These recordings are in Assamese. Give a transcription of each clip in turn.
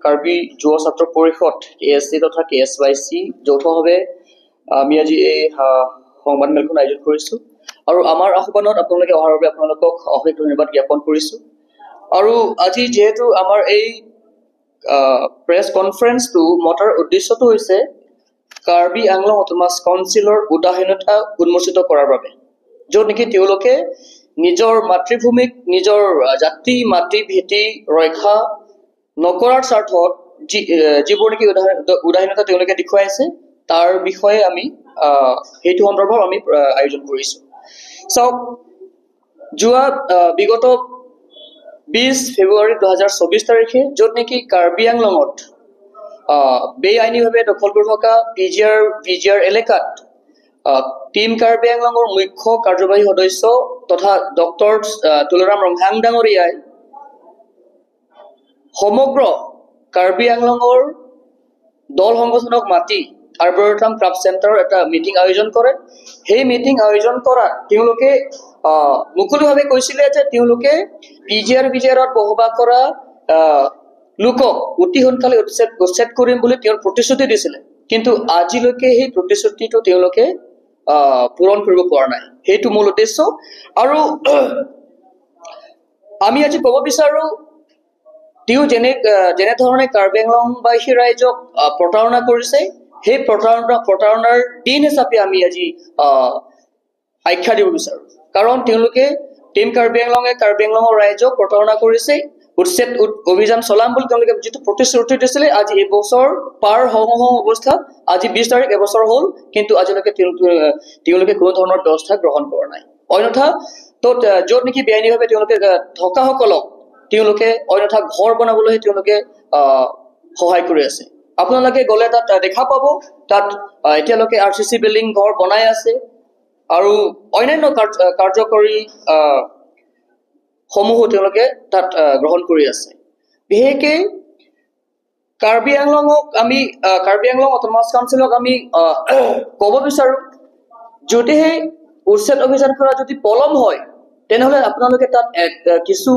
কাৰ্বি যুৱ ছাত্ৰ পৰিষদ KSC তথা KSYC যৌথভাৱে আমি আজি এই সংবাদ মেলখন আয়োজন কৰিছোঁ আৰু আমাৰ আহ্বানত আপোনালোকে অহাৰ বাবে আপোনালোকক অশেষ ধন্যবাদ জ্ঞাপন কৰিছোঁ। আৰু আজি যেহেতু আমাৰ এই প্ৰেছ কনফাৰেন্সটো মতাৰ উদ্দেশ্যটো হৈছে কাৰ্বি আংলং অটোনমাস কাউন্সিলৰ উদাসীনতা উন্মোচিত কৰাৰ বাবে, য'ত নেকি তেওঁলোকে নিজৰ মাতৃভূমিক নিজৰ জাতি মাতৃ ভেটি ৰক্ষা নকৰাৰ স্বাৰ্থত যিবোৰ নেকি উদাসীনতা তেওঁলোকে দেখুৱাইছে তাৰ বিষয়ে আমি সেইটো সন্দৰ্ভত আমি আয়োজন কৰিছোঁ। চাওক, যোৱা বিগত 20 ফেব্ৰুৱাৰী 2024 তাৰিখে য'ত নেকি কাৰ্বি আংলঙত বেআইনীভাৱে দখল কৰি থকা PGR এলেকাত টিম কাৰ্বি আংলঙৰ মুখ্য কাৰ্যবাহী সদস্য তথা ডক্টৰ তুলাৰাম ৰংহাং ডাঙৰীয়াই সমগ্ৰ কাৰ্বি আংলঙৰ দল সংগঠনক মাতি আৰ্বৰেটাম ক্ৰাফ্ট চেণ্টাৰৰ এটা মিটিং আয়োজন কৰে। সেই মিটিং আয়োজন কৰা তেওঁলোকে মুকলিভাৱে কৈছিলে যে তেওঁলোকে PGRত বসবাস কৰা লোকক অতি সোনকালে উচ্ছেদ কৰিম বুলি তেওঁৰ প্ৰতিশ্ৰুতি দিছিলে, কিন্তু আজিলৈকে সেই প্ৰতিশ্ৰুতিটো তেওঁলোকে পূৰণ কৰিব পৰা নাই। সেইটো মূল উদ্দেশ্য। আৰু আমি আজি ক'ব বিচাৰো তেওঁ যেনেধৰণে কাৰ্বি আংলংবাসী ৰাইজক প্ৰতাৰণা কৰিছে, সেই প্ৰতাৰণাৰ দিন হিচাপে আমি আজি আখ্যা দিব বিচাৰো। কাৰণ তেওঁলোকে টিম কাৰ্বি আংলঙে কাৰ্বি আংলঙৰ ৰাইজক প্ৰতাৰণা কৰিছে, উচ্ছেদ অভিযান চলাম বুলি তেওঁলোকে যিটো প্ৰতিশ্ৰুতি দিছিলে, আজি এবছৰ পাৰ হওঁ অৱস্থাত আজি 20 তাৰিখ এবছৰ হ'ল, কিন্তু আজিলৈকে তেওঁলোকে কোনো ধৰণৰ ব্যৱস্থা গ্ৰহণ কৰা নাই। অন্যথা য'ত নেকি বেআইনীভাৱে তেওঁলোকে থকাসকলক তেওঁলোকে অন্যথা ঘৰ বনাবলৈ তেওঁলোকে সহায় কৰি আছে। আপোনালোকে গ'লে তাত দেখা পাব, তাত এতিয়ালৈকে RCC বিল্ডিং ঘৰ বনাই আছে আৰু অন্যান্য কাৰ্যকৰী সমূহো তেওঁলোকে তাত গ্ৰহণ কৰি আছে। বিশেষকে কাৰ্বি আংলং অটোনমাস কাউন্সিলক আমি ক'ব বিচাৰো, যদিহে উচ্ছেদ অভিযান কৰা যদি পলম হয় তেনেহলে আপোনালোকে তাত কিছু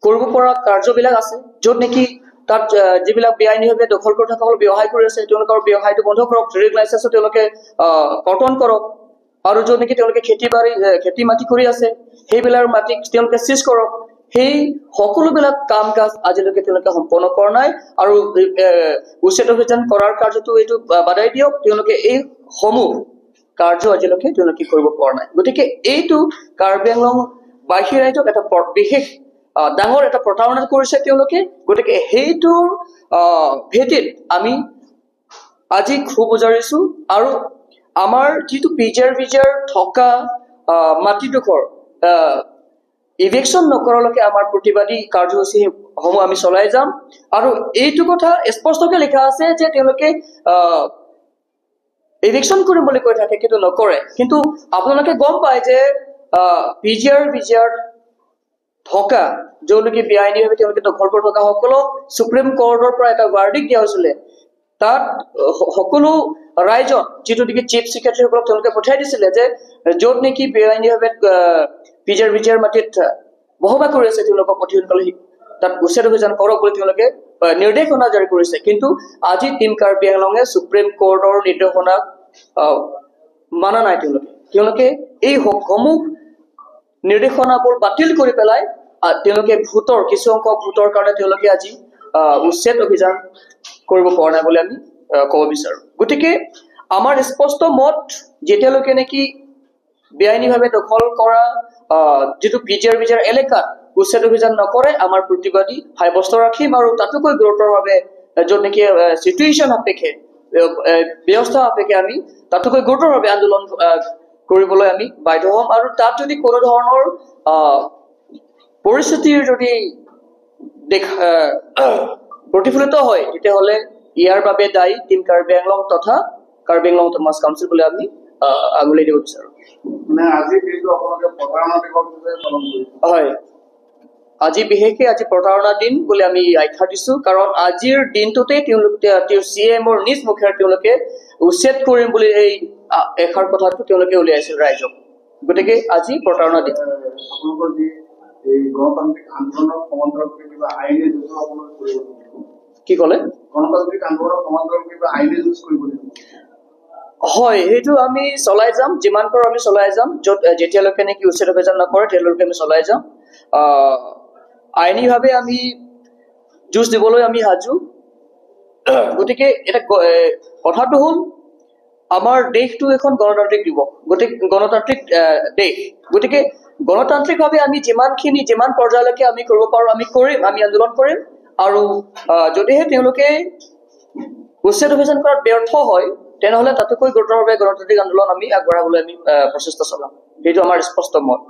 কৰিব পৰা কাৰ্যবিলাক আছে, য'ত নেকি তাত যিবিলাক বেআইনীভাৱে দখল কৰি থকা ব্যৱসায় কৰি আছে তেওঁলোকৰ ব্যৱসায়টো বন্ধ কৰক, ট্ৰেড লাইচেন্স তেওঁলোকে কৰ্তন কৰক, আৰু য'ত নেকি তেওঁলোকে খেতি মাটি কৰি আছে সেইবিলাক মাটি তেওঁলোকে চিজ কৰক। সেই সকলোবিলাক কাম কাজ আজিলৈকে তেওঁলোকে সম্পন্ন কৰা নাই। আৰু উচ্ছেদ অভিযান কৰাৰ কাৰ্যটো এইটো বাদাই দিয়ক, তেওঁলোকে এই সমূহ কাৰ্য আজিলৈকে তেওঁলোকে কৰিব পৰা নাই। গতিকে এইটো কাৰ্বি আংলং বাসী ৰাইজক এটা বিশেষ ডাঙৰ এটা প্ৰতাৰণা কৰিছে তেওঁলোকে। গতিকে সেইটোৰ ভেটিত আমি আজি ক্ষোভ উজাৰিছো আৰু আমাৰ যিটো PGR থকা মাটিডোখৰ ইভেকশ্যন নকৰালৈকে আমাৰ প্ৰতিবাদী কাৰ্যসূচীসমূহ আমি চলাই যাম। আৰু এইটো কথা স্পষ্টকৈ লিখা আছে যে তেওঁলোকে ইভেকশ্যন কৰিম বুলি কৈ থাকে কিন্তু নকৰে। কিন্তু আপোনালোকে গম পায় যে PGR থকা য'লৈকে বেআইনীভাৱে তেওঁলোকে দখল কৰি থকা সকলক সুপ্ৰিম কোৰ্টৰ পৰা এটা ভাৰ্ডিক্ট দিয়া হৈছিলে। তাত সকলো ৰাইজক যিটো নেকি চিফ ছেক্ৰেটাৰীসকলক তেওঁলোকে পঠিয়াই দিছিলে যে য'ত নেকি বেআইনীভাৱে PGR মাটিত বসবাস কৰি আছে তেওঁলোকক অতি সোনকালে তাত উচ্ছেদ অভিযান কৰক বুলি তেওঁলোকে নিৰ্দেশনা জাৰি কৰিছে। কিন্তু আজি টিম কাৰ্বি আংলঙে সুপ্ৰিম কোৰ্টৰ নিৰ্দেশনা মানা নাই। তেওঁলোকে এই সমূহ নিৰ্দেশনাবোৰ বাতিল কৰি পেলাই তেওঁলোকে কিছু সংখ্যক ভোটৰ কাৰণে তেওঁলোকে আজি উচ্ছেদ অভিযান কৰিব পৰা নাই বুলি আমি ক'ব বিচাৰো। গতিকে আমাৰ স্পষ্ট মত, যেতিয়ালৈকে নেকি বেআইনীভাৱে দখল কৰা যিটো PGR এলেকাত উচ্ছেদ অভিযান নকৰে আমাৰ প্ৰতিবাদী সাব্যস্ত ৰাখিম। আৰু তাতোকৈ গুৰুতৰভাৱে য'ত নেকি চিটুৱেশ্যন সাপেক্ষে ব্যৱস্থা সাপেক্ষে আমি তাতোকৈ গুৰুতৰভাৱে আন্দোলন কৰিবলৈ আমি বাধ্য হ'ম। আৰু তাত যদি কোনো ধৰণৰ পৰিস্থিতিৰ যদি প্ৰতিফলিত হয় তেতিয়াহ'লে ইয়াৰ বাবে দায়ী টিম কাৰ্বি আংলং তথা কাৰ্বি আংলং অটোনমাস কাউন্সিল বুলি আমি আঙুলিয়াই দিব বিচাৰো। হয়, আজি বিশেষকৈ আজি প্ৰতাৰণা দিন বুলি আমি আখ্যা দিছো। কাৰণ আজিৰ দিনটোতে CMৰ নিজ মুখেৰে তেওঁলোকে উচ্ছেদ কৰিম বুলি এই এষাৰ কথাটো তেওঁলোকে উলিয়াইছিল ৰাইজক। গতিকে আজি প্ৰতাৰণা দিন। এই গণতান্ত্ৰিক আন্দোলনৰ সমান্তৰালকৈ কিবা আইনী যুঁজ আপোনালোকে কৰিব লাগিব? কি ক'লে? গণতান্ত্ৰিক আন্দোলনৰ সমান্তৰালকৈ কিবা আইনী যুঁজ কৰিব লাগিব? হয়, সেইটো আমি চলাই যাম, যিমান পাৰো আমি চলাই যাম। যেতিয়ালৈকে নেকি উচ্ছেদ অভিযান নকৰে তেতিয়ালৈকে আমি চলাই যাম। আইনীভাৱে আমি যুঁজ দিবলৈ আমি সাজু। গতিকে এটা কথাটো হ'ল আমাৰ দেশটো এখন গণতান্ত্ৰিক গণতান্ত্ৰিক দেশ। গতিকে গণতান্ত্ৰিকভাৱে আমি যিমান পৰ্যায়লৈকে আমি কৰিব পাৰো আমি কৰিম, আমি আন্দোলন কৰিম। আৰু যদিহে তেওঁলোকে উচ্ছেদ অভিযান কৰাত ব্যৰ্থ হয় তেনেহলে তাতোকৈ গুৰুতৰভাৱে গণতান্ত্ৰিক আন্দোলন আমি আগবঢ়াবলৈ আমি প্ৰচেষ্টা চলাম। সেইটো আমাৰ স্পষ্ট মত।